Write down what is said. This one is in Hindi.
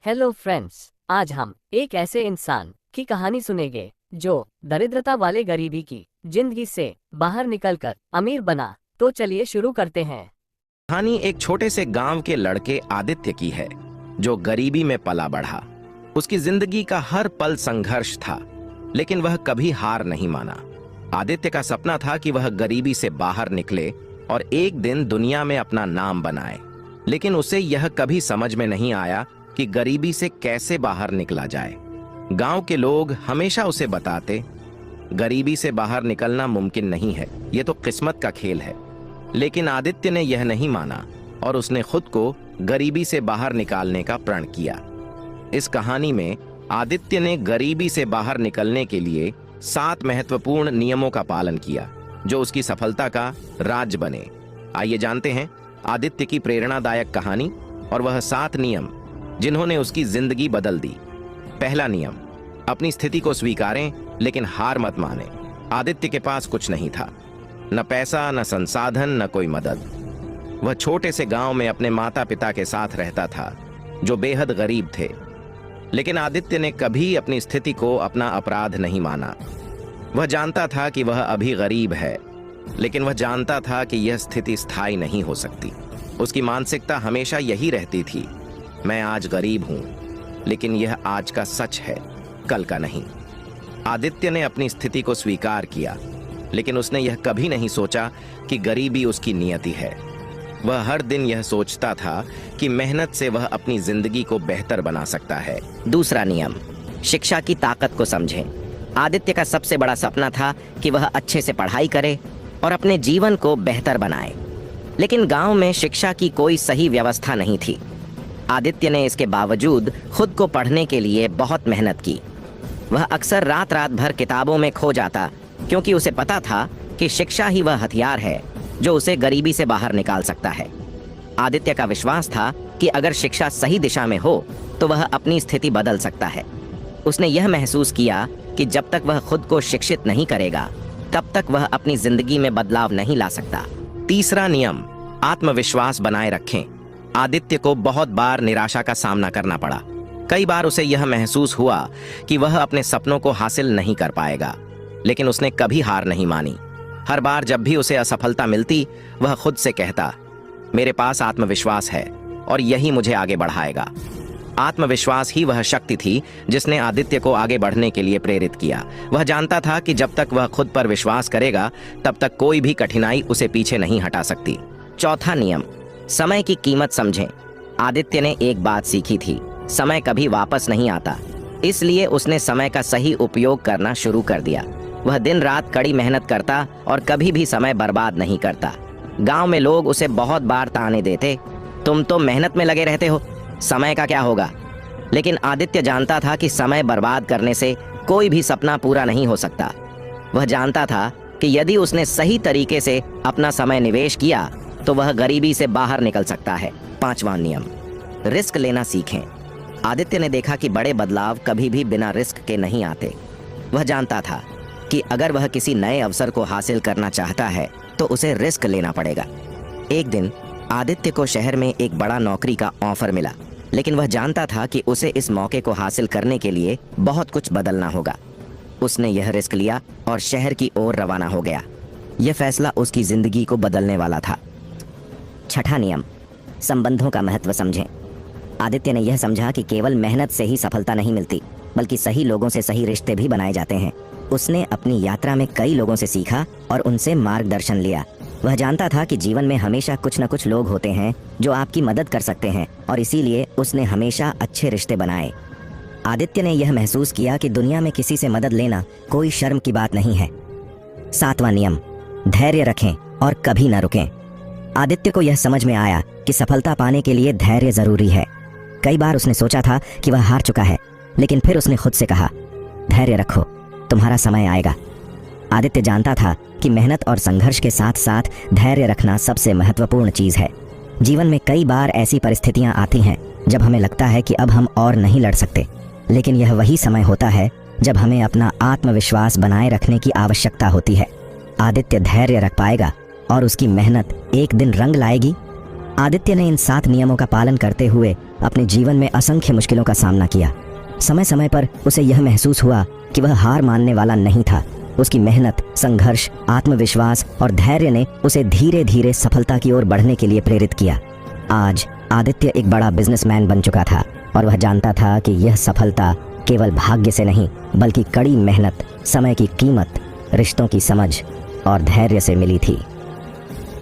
हेलो फ्रेंड्स, आज हम एक ऐसे इंसान की कहानी सुनेंगे जो दरिद्रता वाले गरीबी की जिंदगी से बाहर निकलकर अमीर बना। तो चलिए शुरू करते हैं। कहानी एक छोटे से गांव के लड़के आदित्य की है, जो गरीबी में पला बढ़ा। उसकी जिंदगी का हर पल संघर्ष था, लेकिन वह कभी हार नहीं माना। आदित्य का सपना था कि वह गरीबी से बाहर निकले और एक दिन दुनिया में अपना नाम बनाए। लेकिन उसे यह कभी समझ में नहीं आया कि गरीबी से कैसे बाहर निकला जाए। गांव के लोग हमेशा उसे बताते, गरीबी से बाहर निकलना मुमकिन नहीं है, यह तो किस्मत का खेल है। लेकिन आदित्य ने यह नहीं माना और उसने खुद को गरीबी से बाहर निकालने का प्रण किया। इस कहानी में आदित्य ने गरीबी से बाहर निकलने के लिए 7 महत्वपूर्ण नियमों का पालन किया, जो उसकी सफलता का राज बने। आइए जानते हैं आदित्य की प्रेरणादायक कहानी और वह 7 नियम जिन्होंने उसकी जिंदगी बदल दी। पहला नियम, अपनी स्थिति को स्वीकारें लेकिन हार मत माने। आदित्य के पास कुछ नहीं था, न पैसा, न संसाधन, न कोई मदद। वह छोटे से गांव में अपने माता पिता के साथ रहता था, जो बेहद गरीब थे। लेकिन आदित्य ने कभी अपनी स्थिति को अपना अपराध नहीं माना। वह जानता था कि वह अभी गरीब है, लेकिन वह जानता था कि यह स्थिति स्थायी नहीं हो सकती। उसकी मानसिकता हमेशा यही रहती थी, मैं आज गरीब हूं, लेकिन यह आज का सच है, कल का नहीं। आदित्य ने अपनी स्थिति को स्वीकार किया, लेकिन उसने यह कभी नहीं सोचा कि गरीबी उसकी नियति है। वह हर दिन यह सोचता था कि मेहनत से वह अपनी जिंदगी को बेहतर बना सकता है। दूसरा नियम, शिक्षा की ताकत को समझें। आदित्य का सबसे बड़ा सपना था कि वह अच्छे से पढ़ाई करे और अपने जीवन को बेहतर बनाए। लेकिन गांव में शिक्षा की कोई सही व्यवस्था नहीं थी। आदित्य ने इसके बावजूद खुद को पढ़ने के लिए बहुत मेहनत की। वह अक्सर रात रात भर किताबों में खो जाता, क्योंकि उसे पता था कि शिक्षा ही वह हथियार है जो उसे गरीबी से बाहर निकाल सकता है। आदित्य का विश्वास था कि अगर शिक्षा सही दिशा में हो तो वह अपनी स्थिति बदल सकता है। उसने यह महसूस किया कि जब तक वह खुद को शिक्षित नहीं करेगा, तब तक वह अपनी जिंदगी में बदलाव नहीं ला सकता। तीसरा नियम, आत्मविश्वास बनाए रखें। आदित्य को बहुत बार निराशा का सामना करना पड़ा। कई बार उसे यह महसूस हुआ कि वह अपने सपनों को हासिल नहीं कर पाएगा, लेकिन उसने कभी हार नहीं मानी। हर बार जब भी उसे असफलता मिलती, वह खुद से कहता, मेरे पास आत्मविश्वास है और यही मुझे आगे बढ़ाएगा। आत्मविश्वास ही वह शक्ति थी जिसने आदित्य को आगे बढ़ने के लिए प्रेरित किया। वह जानता था कि जब तक वह खुद पर विश्वास करेगा, तब तक कोई भी कठिनाई उसे पीछे नहीं हटा सकती। चौथा नियम, समय की कीमत समझें। आदित्य ने एक बात सीखी थी, समय कभी वापस नहीं आता। इसलिए उसने समय का सही उपयोग करना शुरू कर दिया। वह दिन रात कड़ी मेहनत करता और कभी भी समय बर्बाद नहीं करता। गांव में लोग उसे बहुत बार ताने देते, तुम तो मेहनत में लगे रहते हो, समय का क्या होगा। लेकिन आदित्य जानता था कि समय बर्बाद करने से कोई भी सपना पूरा नहीं हो सकता। वह जानता था कि यदि उसने सही तरीके से अपना समय निवेश किया तो वह गरीबी से बाहर निकल सकता है। पांचवा नियम, रिस्क लेना सीखें। आदित्य ने देखा कि बड़े बदलाव कभी भी बिना रिस्क के नहीं आते। वह जानता था कि अगर वह किसी नए अवसर को हासिल करना चाहता है तो उसे रिस्क लेना पड़ेगा। एक दिन आदित्य को शहर में एक बड़ा नौकरी का ऑफर मिला, लेकिन वह जानता था कि उसे इस मौके को हासिल करने के लिए बहुत कुछ बदलना होगा। उसने यह रिस्क लिया और शहर की ओर रवाना हो गया। यह फैसला उसकी जिंदगी को बदलने वाला था। छठा नियम, संबंधों का महत्व समझें। आदित्य ने यह समझा कि केवल मेहनत से ही सफलता नहीं मिलती, बल्कि सही लोगों से सही रिश्ते भी बनाए जाते हैं। उसने अपनी यात्रा में कई लोगों से सीखा और उनसे मार्गदर्शन लिया। वह जानता था कि जीवन में हमेशा कुछ न कुछ लोग होते हैं जो आपकी मदद कर सकते हैं, और इसीलिए उसने हमेशा अच्छे रिश्ते बनाए। आदित्य ने यह महसूस किया कि दुनिया में किसी से मदद लेना कोई शर्म की बात नहीं है। सातवां नियम, धैर्य रखें और कभी न रुकें। आदित्य को यह समझ में आया कि सफलता पाने के लिए धैर्य जरूरी है। कई बार उसने सोचा था कि वह हार चुका है, लेकिन फिर उसने खुद से कहा, धैर्य रखो, तुम्हारा समय आएगा। आदित्य जानता था कि मेहनत और संघर्ष के साथ साथ धैर्य रखना सबसे महत्वपूर्ण चीज है। जीवन में कई बार ऐसी परिस्थितियां आती हैं जब हमें लगता है कि अब हम और नहीं लड़ सकते, लेकिन यह वही समय होता है जब हमें अपना आत्मविश्वास बनाए रखने की आवश्यकता होती है। आदित्य धैर्य रख पाएगा और उसकी मेहनत एक दिन रंग लाएगी। आदित्य ने इन 7 नियमों का पालन करते हुए अपने जीवन में असंख्य मुश्किलों का सामना किया। समय समय पर उसे यह महसूस हुआ कि वह हार मानने वाला नहीं था। उसकी मेहनत, संघर्ष, आत्मविश्वास और धैर्य ने उसे धीरे धीरे सफलता की ओर बढ़ने के लिए प्रेरित किया। आज आदित्य एक बड़ा बिजनेसमैन बन चुका था और वह जानता था कि यह सफलता केवल भाग्य से नहीं बल्कि कड़ी मेहनत, समय की कीमत, रिश्तों की समझ और धैर्य से मिली थी।